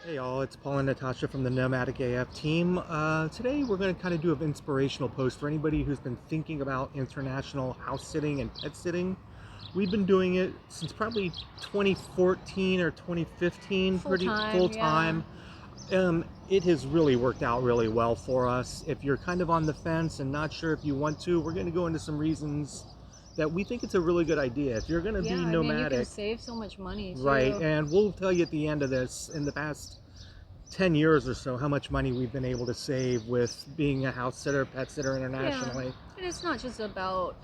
Hey y'all, it's Paul and Natasha from the Nomadic-AF team. Today we're going to kind of do an inspirational post for anybody who's been thinking about international house sitting and pet sitting. We've been doing it since probably 2014 or 2015, Full pretty time, full yeah. time. It has really worked out really well for us. If you're kind of on the fence and not sure if you want to, we're going to go into some reasons that we think it's a really good idea. If you're going to Yeah, be I mean, you can nomadic, save so much money right, too. and we'll tell you at the end of this, in the past 10 years or so, how much money we've been able to save with being a house sitter, pet sitter Yeah, internationally. and it's not just about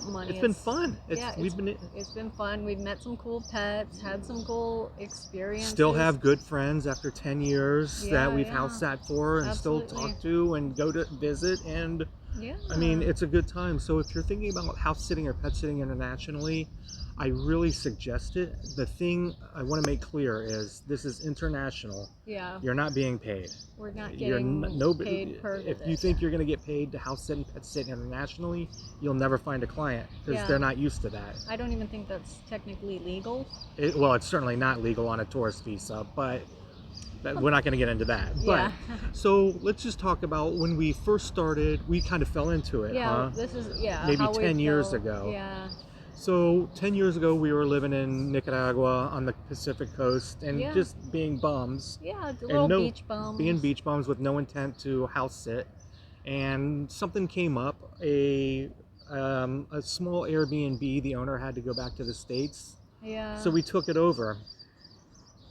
money. It's been fun. Yeah, We've been it's been fun. We've met some cool pets, had some cool still experiences. have good friends after 10 years that Yeah, we've house yeah, sat for and still absolutely. talk to and go to visit, and Yeah, I mean, it's a good time. So if you're thinking about house sitting or pet sitting internationally, I really suggest it. The thing I want to make clear is this is international. yeah. You're not being paid. We're not You're getting nobody. paid per If visit. you think you're going to get paid to house sit and pet sit internationally, you'll never find a client because Yeah. they're not used to that. I don't even think that's technically legal. Well, it's certainly not legal on a tourist visa, but we're not going to get into that. But Yeah. so let's just talk about when we first started. We kind of fell into it, Yeah, huh? this is Maybe how we 10 years felt. ago. Yeah. So 10 years ago, we were living in Nicaragua on the Pacific coast and Yeah. just being bums. Yeah, the And little beach bums. being beach bums with no intent to house sit. And something came up, a small Airbnb. The owner had to go back to the States, Yeah. so we took it over.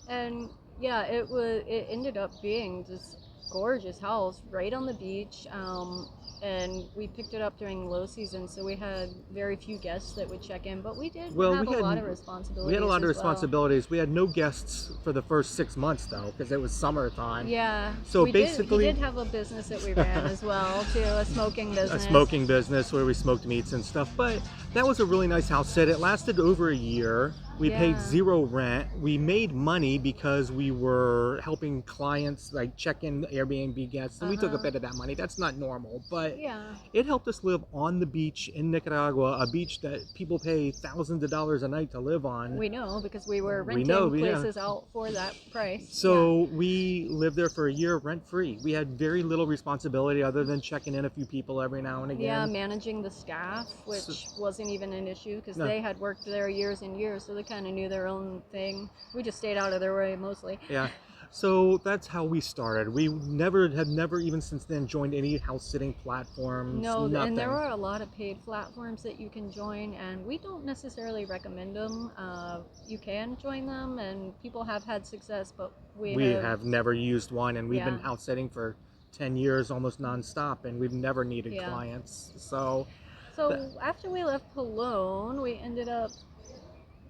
And yeah, it ended up being this gorgeous house right on the beach. And we picked it up during low season, so we had very few guests that would check in, but we did Well, have we a had lot of responsibilities. we had a lot of as well. responsibilities. We had no guests for the first 6 months though, because it was summertime. Yeah. So we basically, he did have a business that we ran as well, too, a smoking business. a smoking business where we smoked meats and stuff. But that was a really nice house sit. It lasted over a year. We paid Yeah. 0 rent. We made money because we were helping clients like check in Airbnb guests, and we took a bit of that money. That's not normal, but Yeah. it helped us live on the beach in Nicaragua, a beach that people pay thousands of dollars a night to live on. We know because we were We renting know, places out for that price. So we lived there for a year rent free. We had very little responsibility other than checking in a few people every now and again. Yeah, managing the staff, which wasn't even an issue because No. they had worked there years and years, so they kind of knew their own thing. We just stayed out of their way mostly. Yeah. So that's how we started. We have never even since then joined any house sitting platforms. No, nothing. and there are a lot of paid platforms that you can join, and we don't necessarily recommend them. You can join them, and people have had success, but we have never used one, and we've been Yeah. house sitting for 10 years almost nonstop, and we've never needed Yeah. clients. So After we left Cologne, we ended up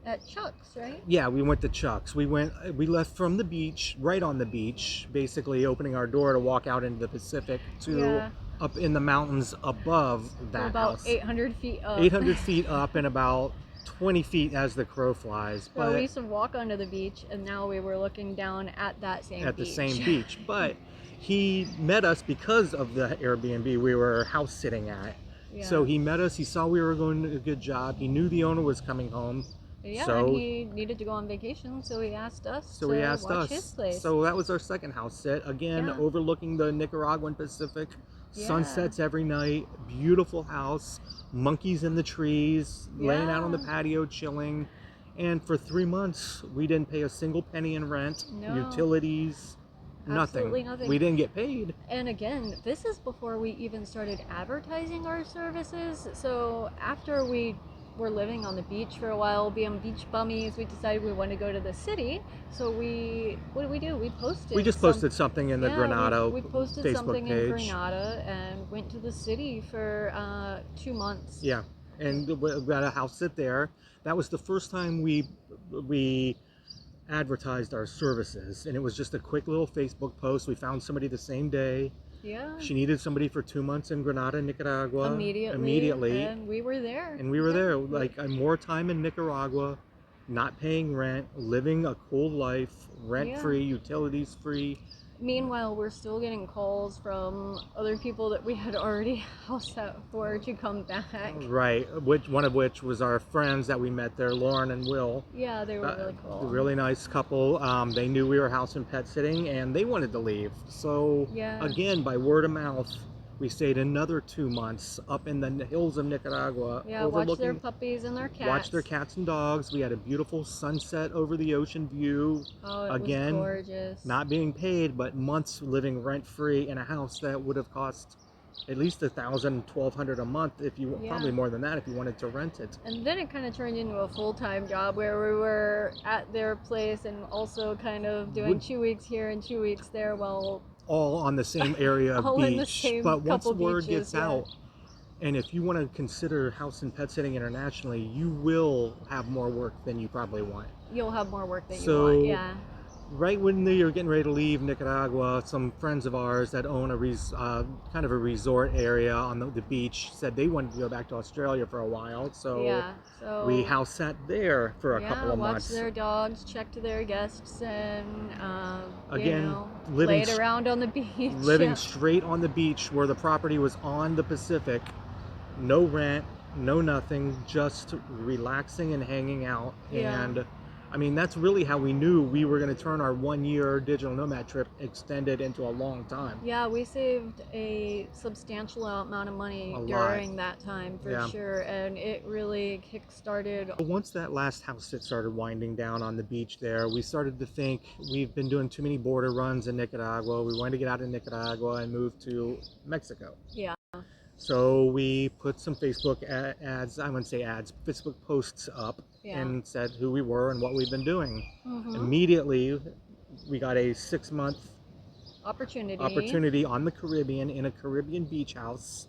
at Chuck's, right? yeah, we went to Chuck's. We left from the beach, right on the beach, basically opening our door to walk out into the Pacific to Yeah. up in the mountains above that We're about house. 800 feet up. 800 feet up and about 20 feet as the crow flies. So But we used to walk onto the beach, and now we were looking down at that same at beach. the same beach. But he met us because of the Airbnb we were house sitting at. Yeah. So he met us. He saw we were doing a good job. He knew the owner was coming home. Yeah, so and he needed to go on vacation, so he asked us to watch his place. So that was our second house sit. Again, Yeah. overlooking the Nicaraguan Pacific. Yeah. Sunsets every night. Beautiful house. Monkeys in the trees. Laying out on the Yeah. patio chilling. And for 3 months, we didn't pay a single penny in rent, No. utilities, Absolutely nothing. We didn't get paid. And again, this is before we even started advertising our services. So after we were living on the beach for a while, being beach bummies, we decided we wanted to go to the city. So what did we do? We posted. We just posted something in the Granada we posted Facebook something page. in Granada and went to the city for 2 months. Yeah, and we got a house sit there. That was the first time we advertised our services, and it was just a quick little Facebook post. We found somebody the same day. Yeah. She needed somebody for 2 months in Granada, Nicaragua. Immediately. And we were there. And we were there, like more time in Nicaragua, not paying rent, living a cool life, rent-free, utilities-free, meanwhile, we're still getting calls from other people that we had already house sat for to come back. Right, one of which was our friends that we met there, Lauren and Will. Yeah, they were really A cool. really nice couple. They knew we were house and pet sitting, and they wanted to leave. So Yeah. again, by word of mouth, we stayed another 2 months up in the hills of Nicaragua. Yeah, watch their puppies and their cats. Watch their cats and dogs. We had a beautiful sunset over the ocean view. Oh, it Again, was gorgeous. Not being paid, but months living rent-free in a house that would have cost at least $1,000, $1,200 a month, if you probably more than that if you wanted to rent it. And then it kind of turned into a full-time job where we were at their place and also kind of doing 2 weeks here and 2 weeks there while all on the same area of all beach. in the same But once couple word beaches, gets out, and if you want to consider house and pet sitting internationally, you will have more work than you probably want. You'll have more work than you want, yeah. Right when they were getting ready to leave Nicaragua, some friends of ours that own a kind of a resort area on the beach said they wanted to go back to Australia for a while. So we house sat there for a couple of months. Watched their dogs, checked their guests, and again, played around on the beach. Living straight on the beach where the property was on the Pacific. No rent, no nothing, just relaxing and hanging out. And I mean, that's really how we knew we were going to turn our 1-year digital nomad trip extended into a long time. Yeah, we saved a substantial amount of money during that time for sure, and it really kick-started. Once that last house sit started winding down on the beach there, we started to think we've been doing too many border runs in Nicaragua. We wanted to get out of Nicaragua and move to Mexico. Yeah. So we put some Facebook ads, I wouldn't say ads, Facebook posts up and said who we were and what we've been doing. Immediately, we got a 6-month opportunity on the Caribbean in a Caribbean beach house.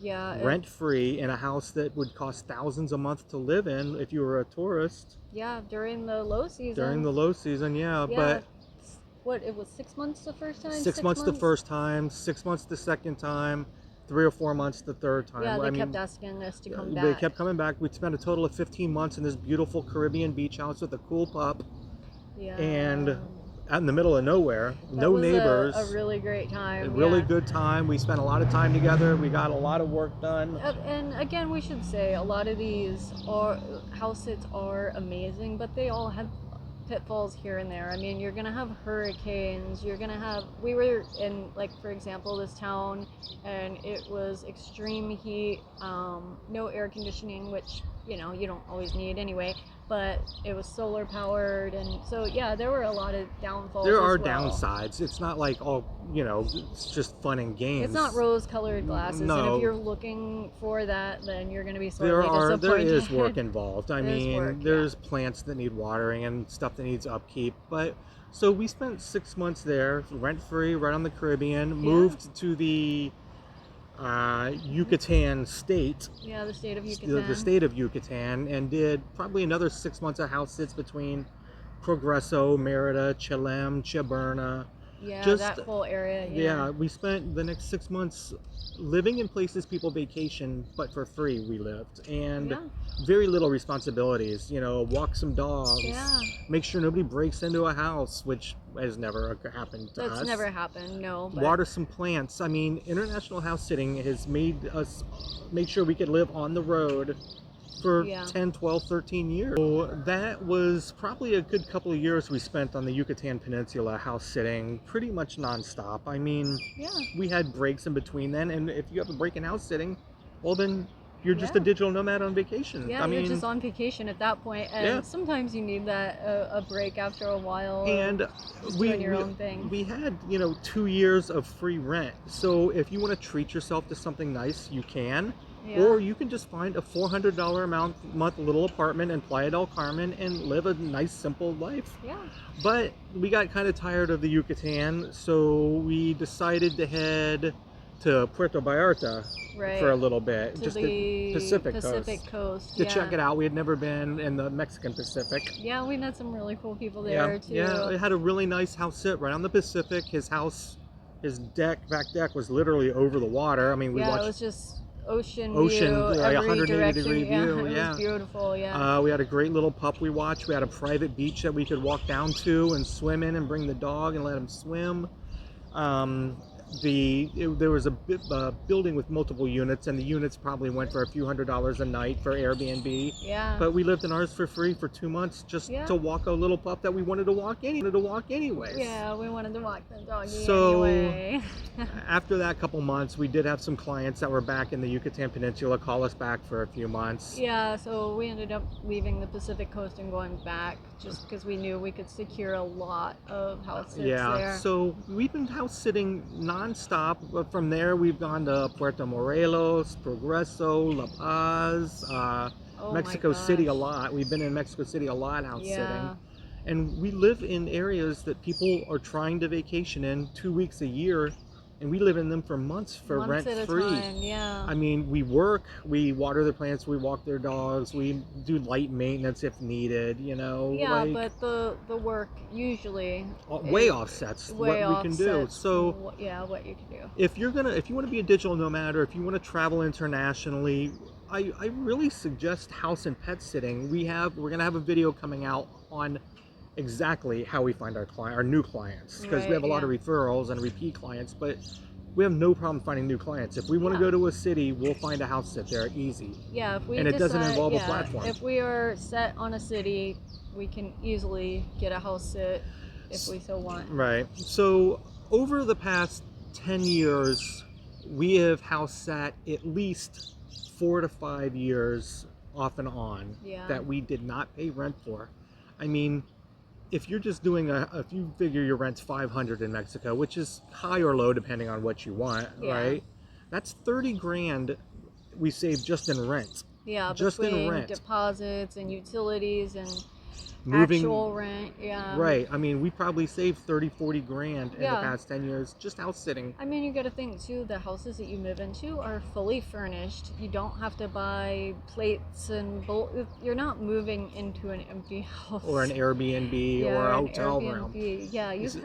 Yeah. Rent-free in a house that would cost thousands a month to live in if you were a tourist. Yeah, during the low season. During the low season, but what, it was 6 months the first time? 6 months the first time, 6 months the second time. 3 or 4 months the third time. Yeah, they kept asking us to come back. They kept coming back. We'd spent a total of 15 months in this beautiful Caribbean beach house with a cool pup. Yeah. And out in the middle of nowhere, no neighbors. A really great time. A really good time. We spent a lot of time together. We got a lot of work done. And again, we should say a lot of these house sits are amazing, but they all have pitfalls here and there. I mean, you're gonna have hurricanes, we were in, like, for example, this town, and it was extreme heat, no air conditioning, which you don't always need anyway, but it was solar powered, and so there were a lot of downfalls. There are downsides. It's not like it's just fun and games. It's not rose-colored glasses. No. And if you're looking for that, then you're going to be sorely disappointed. There is work involved. I mean, there's yeah. plants that need watering and stuff that needs upkeep. But so we spent 6 months there, rent-free, right on the Caribbean. Moved to the Yucatan state. Yeah, the state of Yucatan. The state of Yucatan, and did probably another 6 months of house sits between Progreso, Merida, Chelem, Chaberna. Yeah, that whole area. Yeah, we spent the next 6 months living in places people vacation, but for free we lived, and very little responsibilities. Walk some dogs. Yeah. Make sure nobody breaks into a house, which has never happened to us. That's never happened, no. But... Water some plants. I mean, international house sitting has made us make sure we could live on the road for 10, 12, 13 years. So that was probably a good couple of years we spent on the Yucatan Peninsula house sitting pretty much nonstop. I mean, we had breaks in between then, and if you have a break in house sitting, well then you're just a digital nomad on vacation. Yeah, you're just on vacation at that point, and sometimes you need that a break after a while. And doing your own thing. We had 2 years of free rent, so if you want to treat yourself to something nice, you can. Yeah. Or you can just find a $400 a month little apartment in Playa del Carmen and live a nice, simple life. Yeah. But we got kind of tired of the Yucatan, so we decided to head to Puerto Vallarta for a little bit. To just the Pacific Coast. To check it out. We had never been in the Mexican Pacific. Yeah, we met some really cool people there too. Yeah, it had a really nice house sit right on the Pacific. His back deck was literally over the water. I mean, we watched... it was just... Ocean view, like every 180 degree view. It was beautiful. Yeah. We had a great little pup we watched. We had a private beach that we could walk down to and swim in and bring the dog and let him swim. There was a building with multiple units, and the units probably went for a few $100s a night for Airbnb. Yeah. But we lived in ours for free for 2 months just Yeah. to walk a little pup that we wanted to walk anyways. Yeah, we wanted to walk the doggy So anyway. after that couple months, we did have some clients that were back in the Yucatan Peninsula call us back for a few months. Yeah, so we ended up leaving the Pacific Coast and going back just because we knew we could secure a lot of house sits there. So we've been house sitting nonstop. But from there, we've gone to Puerto Morelos, Progreso, La Paz, Oh Mexico my City a gosh. lot. We've been in Mexico City a lot house Yeah. sitting. And we live in areas that people are trying to vacation in 2 weeks a year, and we live in them for months for Months rent at a free. time, yeah. I mean, we work, we water their plants, we walk their dogs, we do light maintenance if needed, you know. Yeah, like, but the work usually way is offsets way what we can do. offsets So what you can do. if you want to be a digital nomad, or if you want to travel internationally, I really suggest house and pet sitting. We're gonna have a video coming out on exactly how we find our new clients, because we Right, have a lot of yeah. referrals and repeat clients, but we have no problem finding new clients. If we want to Yeah. go to a city, we'll find a house sit there easy. Yeah, if we And it doesn't decide, involve a yeah, platform. if we are set on a city, we can easily get a house sit if we so want. Right. So over the past 10 years, we have house sat at least 4 to 5 years off and on Yeah. that we did not pay rent for. I mean, if you're just doing if you figure your rent's 500 in Mexico, which is high or low depending on what you want, Yeah. right? That's 30 grand we saved just in rent. Yeah, Just in between rent. deposits and utilities and Moving, actual rent, yeah. right. I mean, we probably saved 30, 40 grand in the Yeah. past 10 years just house sitting. I mean, you got to think too, the houses that you move into are fully furnished. You don't have to buy plates and you're not moving into an empty house. Or an Airbnb Yeah, or a an hotel room. Airbnb. Yeah, Is it-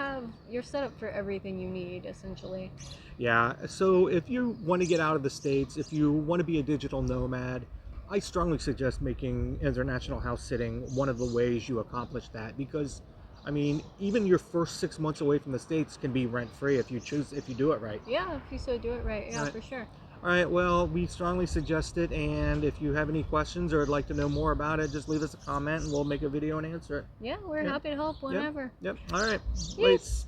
you're set up for everything you need essentially. Yeah, so if you want to get out of the States, if you want to be a digital nomad, I strongly suggest making international house sitting one of the ways you accomplish that, because, I mean, even your first 6 months away from the States can be rent free if you do it right. Yeah, if you so do it right. Yeah, Right. for sure. All right, well, we strongly suggest it, and if you have any questions or would like to know more about it, just leave us a comment and we'll make a video and answer it. Yeah, we're Yep. happy to help whenever. Yep, all right. Yes. Wait.